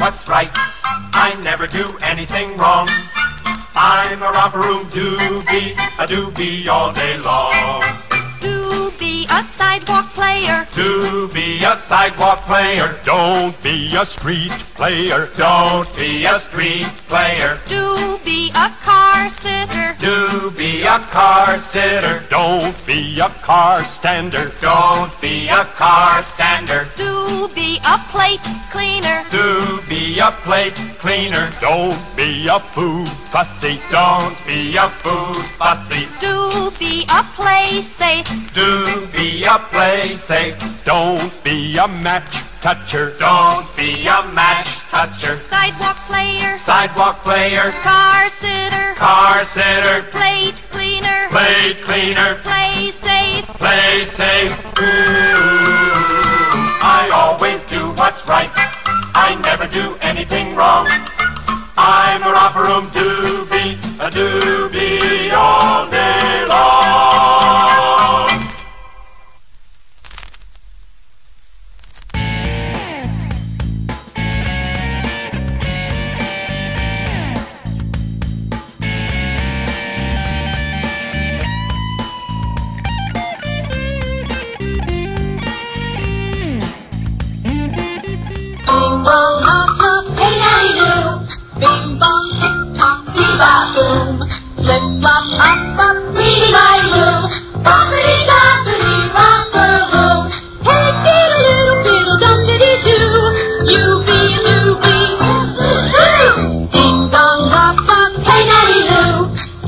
what's right. I never do anything wrong. I'm a romper-room doobie, a doobie all day long. To be a sidewalk player. To be a sidewalk player. Don't be a street player. Don't be a street player. To be a car sitter. To be a car sitter. Don't be a car stander. Don't be a car stander. To be a plate cleaner. To be a plate cleaner. Don't be a food fussy. Don't be a food fussy. To be a play safe. To be a play safe. Don't be a match toucher. Don't be a match toucher. Sidewalk player. Sidewalk player. Car sitter. Car sitter. Plate cleaner. Plate cleaner. Play safe. Play safe. Ooh, I always do what's right. I never do anything wrong. I'm a romper-room doobie, a doobie all day long. Bing bong up up, hey nanny do. Bing bong tick tock, bee-bop boom. Flip flop up up, reedy-my-loo. Boppity boppity romper room. Hey diddle diddle dum diddy doo. You be a doobie. Ding dong up up, hey nanny do.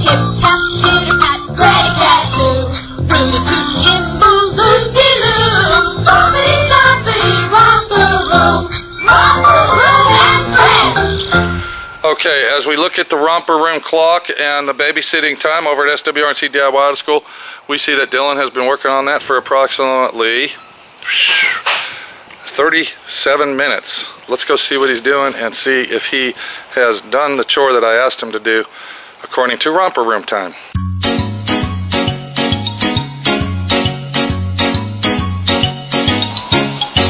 Tip tap titter tat, granny cat too. Rooty toot gimbal loopy loo. Boppity boppity romper room. Okay, as we look at the romper room clock and the babysitting time over at SWRC d.i.y Auto School, we see that Dylan has been working on that for approximately 37 minutes. Let's go see what he's doing and see if he has done the chore that I asked him to do according to romper room time.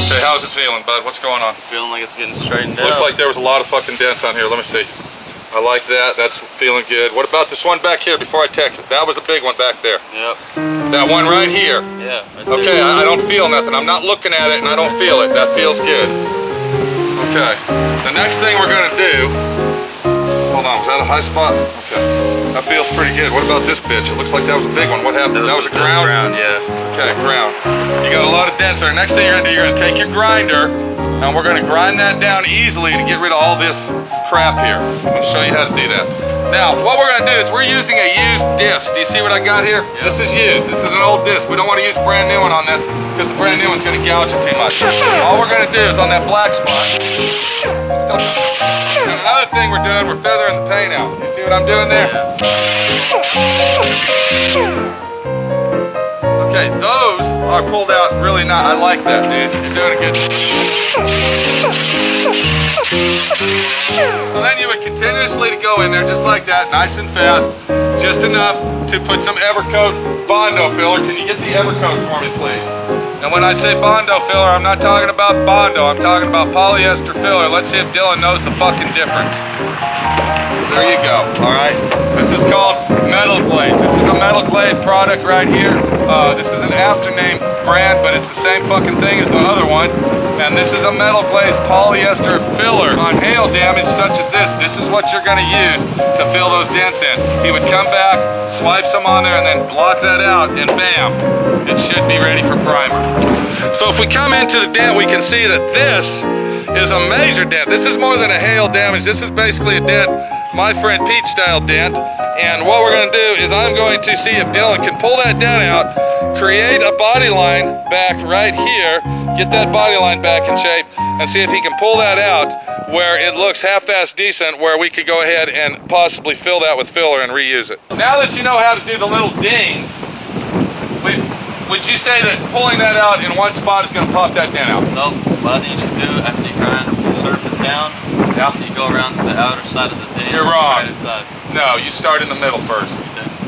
Okay, how's it feeling, bud? What's going on? Feeling like it's getting straightened out. Looks like there was a lot of fucking dents on here. Let me see. I like that. That's feeling good. What about this one back here before I text it? That was a big one back there. Yep. That one right here. Yeah. Okay, I don't feel nothing. I'm not looking at it and I don't feel it. That feels good. Okay. The next thing we're going to do... Hold on, was that a high spot? Okay. That feels pretty good. What about this bitch? It looks like that was a big one. What happened? That was a ground? Ground, yeah. Okay, ground. You got a lot of dents there. Next thing you're going to do, you're going to take your grinder and we're going to grind that down easily to get rid of all this crap here. I'll show you how to do that. Now, what we're going to do is we're using a used disc. Do you see what I got here? Yep. This is used. This is an old disc. We don't want to use a brand new one on this because the brand new one's going to gouge it too much. All we're going to do is on that black spot. And another thing we're doing, we're feathering the paint out. You see what I'm doing there? Okay, those are pulled out really nice. I like that, dude. You're doing a good job. So then you would continuously go in there just like that, nice and fast, just enough to put some Evercoat Bondo filler. Can you get the Evercoat for me, please? And when I say Bondo filler, I'm not talking about Bondo, I'm talking about polyester filler. Let's see if Dylan knows the fucking difference. There you go, alright? This is called Metal Glaze. This is a Metal Glaze product right here. This is an after-name brand, but it's the same fucking thing as the other one. And this is a Metal Glaze polyester filler. On hail damage such as this is what you're going to use to fill those dents in. He would come back, swipe some on there, and then block that out, and bam, it should be ready for primer. So if we come into the dent, we can see that this is a major dent. This is more than a hail damage. This is basically a dent, my friend Pete style dent. And what we're going to do is I'm going to see if Dylan can pull that dent out, create a body line back right here, get that body line back in shape, and see if he can pull that out where it looks half-assed decent, where we could go ahead and possibly fill that with filler and reuse it. Now that you know how to do the little dings, would you say that pulling that out in one spot is going to pop that dent out? Nope. What I think you should do after you grind the surface down, yeah, you go around to the outer side of the dent. You're wrong. Right inside. No, you start in the middle first.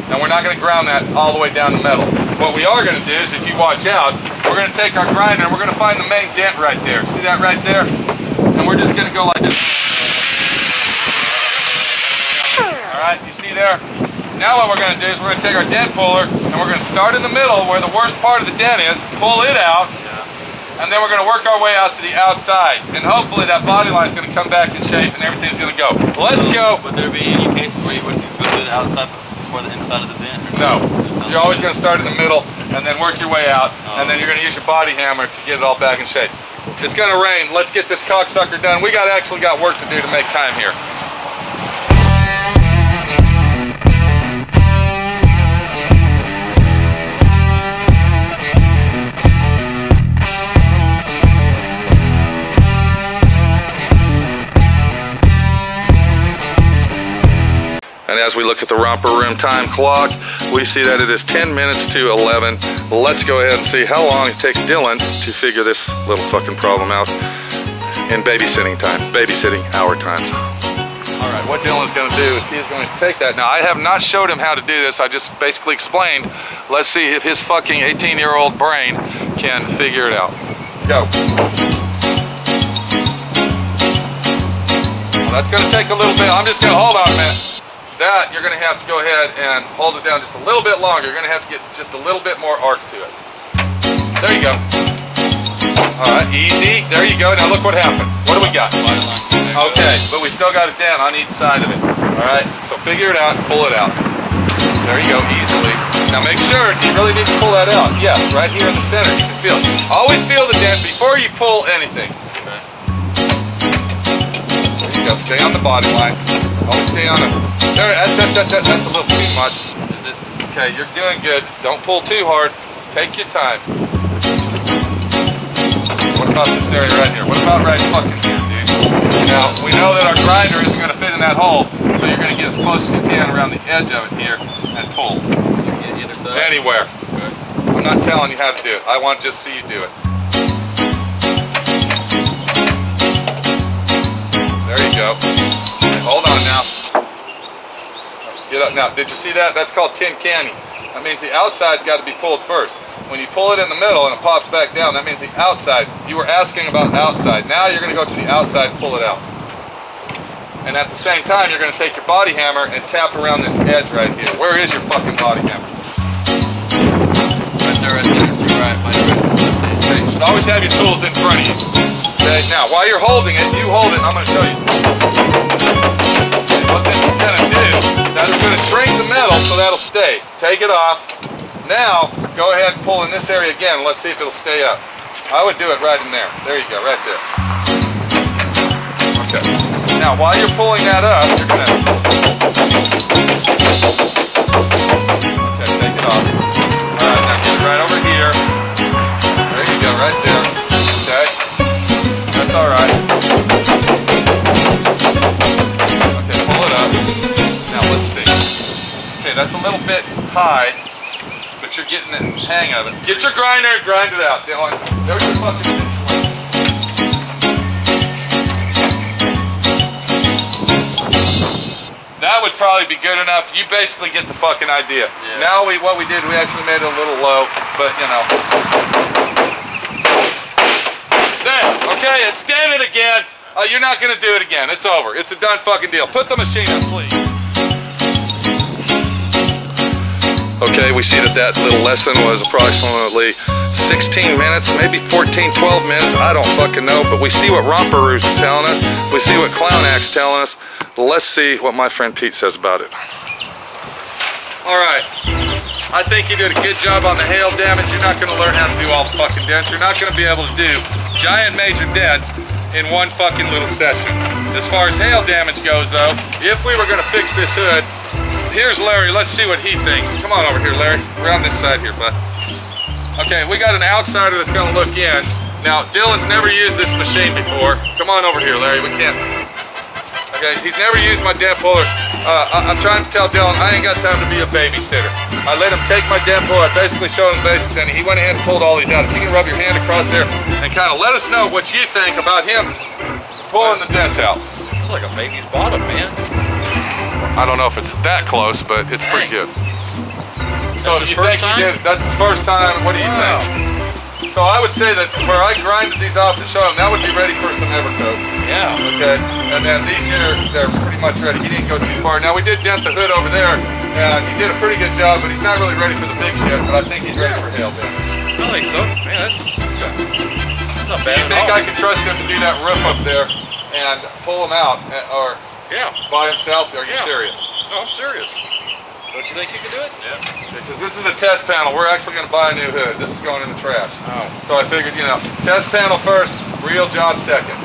And we're not going to ground that all the way down the middle. What we are going to do is, if you watch out, we're going to take our grinder and we're going to find the main dent right there. See that right there? and we're just gonna go like this. All right, you see there? Now what we're gonna do is we're gonna take our dent puller and we're gonna start in the middle where the worst part of the dent is, pull it out, and then we're gonna work our way out to the outside. And hopefully that body line is gonna come back in shape and everything's gonna go. Let's go. Would there be any cases where you would go to the outside before the inside of the dent? No. You're always gonna start in the middle and then work your way out, and then you're gonna use your body hammer to get it all back in shape. It's gonna rain. Let's get this cocksucker done. We actually got work to do to make time here. And as we look at the romper room time clock, we see that it is 10 minutes to 11. Let's go ahead and see how long it takes Dylan to figure this little fucking problem out in babysitting time, babysitting hour times. All right, what Dylan's gonna do is he's going to take that. Now, I have not showed him how to do this. I just basically explained. Let's see if his fucking 18-year-old brain can figure it out. Go. Well, that's gonna take a little bit. I'm just gonna, hold on a minute. That, you're going to have to go ahead and hold it down just a little bit longer. You're going to have to get just a little bit more arc to it. There you go. All right, easy. There you go. Now look what happened. What do we got? Okay, but we still got it down on each side of it. All right, so figure it out and pull it out. There you go, easily. Now make sure, you really need to pull that out. Yes, right here in the center, you can feel it. Always feel the dent before you pull anything. Stay on the body line. Always stay on it. There, that's a little too much. Is it? Okay, you're doing good. Don't pull too hard. Just take your time. What about this area right here? What about right fucking here, dude? Now, we know that our grinder isn't going to fit in that hole, so you're going to get as close as you can around the edge of it here and pull. So you get either side? Anywhere. Good. I'm not telling you how to do it. I want to just see you do it. There you go. Okay, hold on now. Get up now. Did you see that? That's called tin canning. That means the outside's got to be pulled first. When you pull it in the middle and it pops back down, that means the outside. You were asking about outside. Now you're going to go to the outside and pull it out. And at the same time, you're going to take your body hammer and tap around this edge right here. Where is your fucking body hammer? Right there, right there. Right, okay, you should always have your tools in front of you. Okay, now while you're holding it, you hold it, I'm going to show you. What this is going to do, that is going to shrink the metal so that'll stay. Take it off. Now, go ahead and pull in this area again. Let's see if it'll stay up. I would do it right in there. There you go, right there. Okay. Now, while you're pulling that up, you're going to... Okay, take it off. Alright, now get it right over here. There you go, right there. Okay. That's alright. Okay, pull it up. Now, let's see. Okay, that's a little bit high. But you're getting the hang of it. Get your grinder and grind it out, Dylan. There's your fucking situation. That would probably be good enough. You basically get the fucking idea. Yeah. Now what we did, we actually made it a little low, but you know. There, okay, it's dented again. You're not gonna do it again. It's over. It's a done fucking deal. Put the machine up, please. Okay, we see that little lesson was approximately 16 minutes, maybe 14, 12 minutes, I don't fucking know, but we see what Romper Roof's telling us, we see what Clown Act's telling us. Let's see what my friend Pete says about it. Alright, I think you did a good job on the hail damage. You're not going to learn how to do all the fucking dents. You're not going to be able to do giant major dents in one fucking little session. As far as hail damage goes though, if we were going to fix this hood, here's Larry, let's see what he thinks. Come on over here, Larry. Around this side here, bud. Okay, we got an outsider that's gonna look in. Now, Dylan's never used this machine before. Come on over here, Larry, we can't. Okay, he's never used my dent puller. I'm trying to tell Dylan, I ain't got time to be a babysitter. I let him take my dent puller, I basically showed him basics, and he went ahead and pulled all these out. If you can rub your hand across there and kind of let us know what you think about him pulling the dents out. It's like a baby's bottom, man. I don't know if it's that close, but it's pretty good. So if you think he did it, that's his first time, what do you think? So I would say that where I grinded these off to show him, that would be ready for some Evercoat. Yeah. Okay. And then these here, they're pretty much ready. He didn't go too far. Now we did dent the hood over there, and he did a pretty good job, but he's not really ready for the big shit, but I think he's ready for hail damage. I think so. Man, that's not bad Do you think I can trust him to do that roof up there and pull him out, or by himself? Are you serious? No, I'm serious. Don't you think you can do it? Yeah. Because this is a test panel. We're actually going to buy a new hood. This is going in the trash. Oh. So I figured, you know, test panel first, real job second.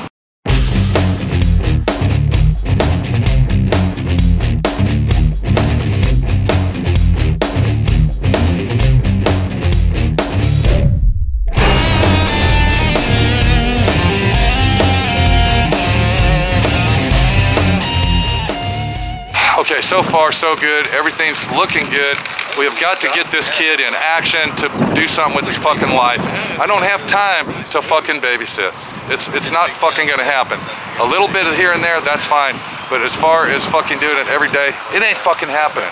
Okay, so far so good. Everything's looking good. We have got to get this kid in action to do something with his fucking life. I don't have time to fucking babysit. It's not fucking gonna happen. A little bit of here and there, that's fine. But as far as fucking doing it every day, it ain't fucking happening.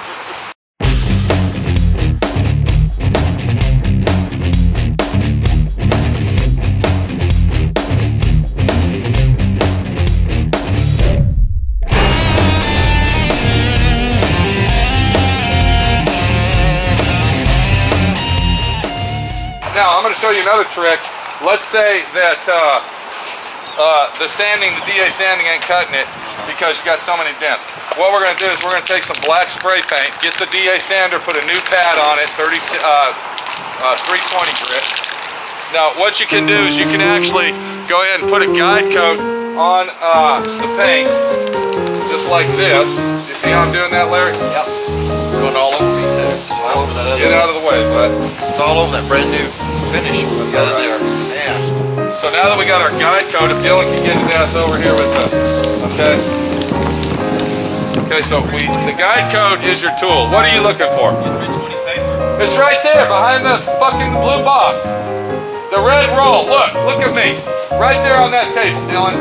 Now, I'm going to show you another trick. Let's say that the sanding, the d.i.y sanding ain't cutting it because you got so many dents. What we're going to do is we're going to take some black spray paint, get the d.i.y sander, put a new pad on it, 320 grit. Now, what you can do is you can actually go ahead and put a guide coat on the paint, just like this. You see how I'm doing that, Larry? Yep. Going all over me there. All over that other. Get out of the way, bud. It's all over that brand new finish we got in there. Yeah. So now that we got our guide coat, if Dylan can get his ass over here with us, okay? Okay, so the guide coat is your tool. What are you looking for? 320 paper. It's right there behind the fucking blue box. The red roll. Look at me. Right there on that table, Dylan.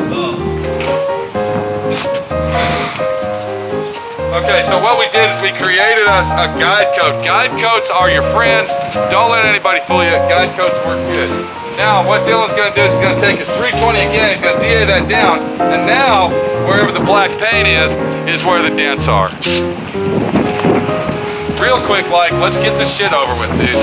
Okay, so what we did is we created us a guide coat. Guide coats are your friends. Don't let anybody fool you. Guide coats work good. Now, what Dylan's going to do is he's going to take his 320 again. He's going to d.i.y that down. And now, wherever the black paint is where the dents are. Real quick, like, let's get this shit over with, dude.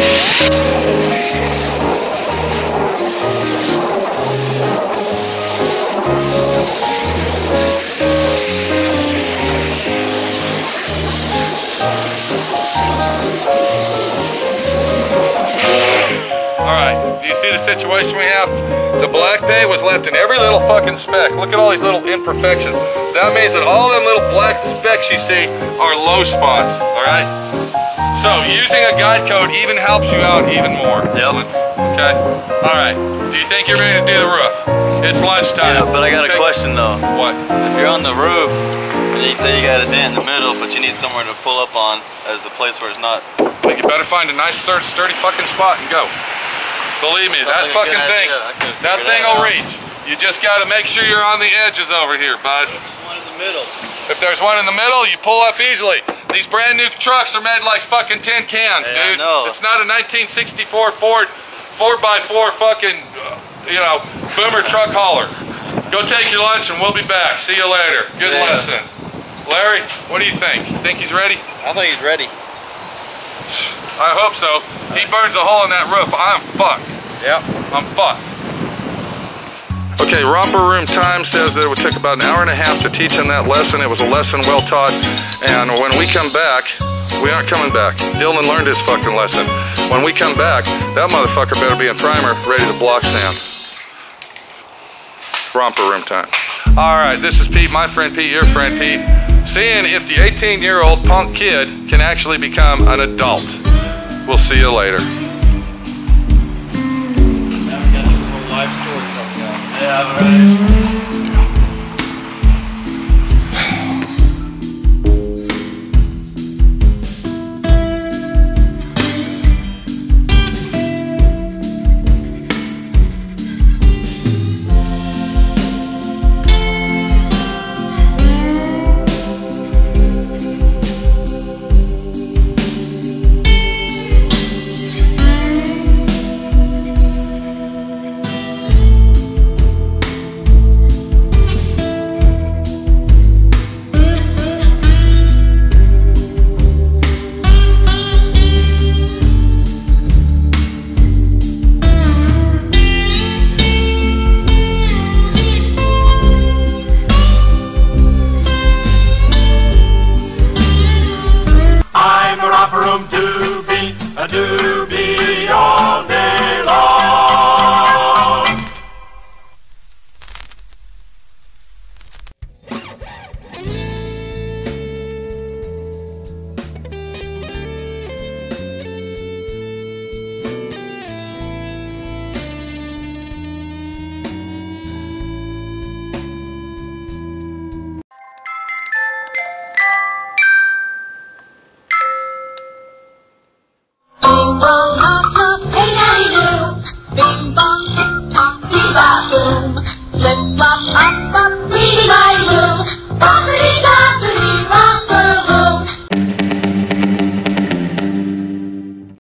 Alright, do you see the situation we have? The black paint was left in every little fucking speck. Look at all these little imperfections. That means that all them little black specks you see are low spots, alright? So, using a guide coat even helps you out even more. Yep. Okay? Alright, do you think you're ready to do the roof? It's lunchtime. Yeah, but I got a question though. What? If you're on the roof, and you say you got a dent in the middle, but you need somewhere to pull up on as a place where it's not. Well, you better find a nice, sturdy fucking spot and go. Believe me, that fucking thing, that thing will reach. You just got to make sure you're on the edges over here, bud. There's one in the middle. If there's one in the middle, you pull up easily. These brand new trucks are made like fucking tin cans, dude. It's not a 1964 Ford 4x4 fucking, you know, boomer truck hauler. Go take your lunch and we'll be back. See you later. Good lesson. Larry, what do you think? You think he's ready? I think he's ready. I hope so. He burns a hole in that roof. I'm fucked. Yep. I'm fucked. Okay, romper room time says that it would take about an hour and a half to teach him that lesson. It was a lesson well taught. And when we come back, we aren't coming back. Dylan learned his fucking lesson. When we come back, that motherfucker better be in primer, ready to block sand. Romper room time. All right, this is Pete, my friend Pete, your friend Pete. Seeing if the 18-year-old punk kid can actually become an adult. We'll see you later. Now we got your whole life story coming out. Yeah, right. do-be all day long. Bing bong hop hop, hey daddy do. Bing bong tick tock, dee-ba boom. Flip flop up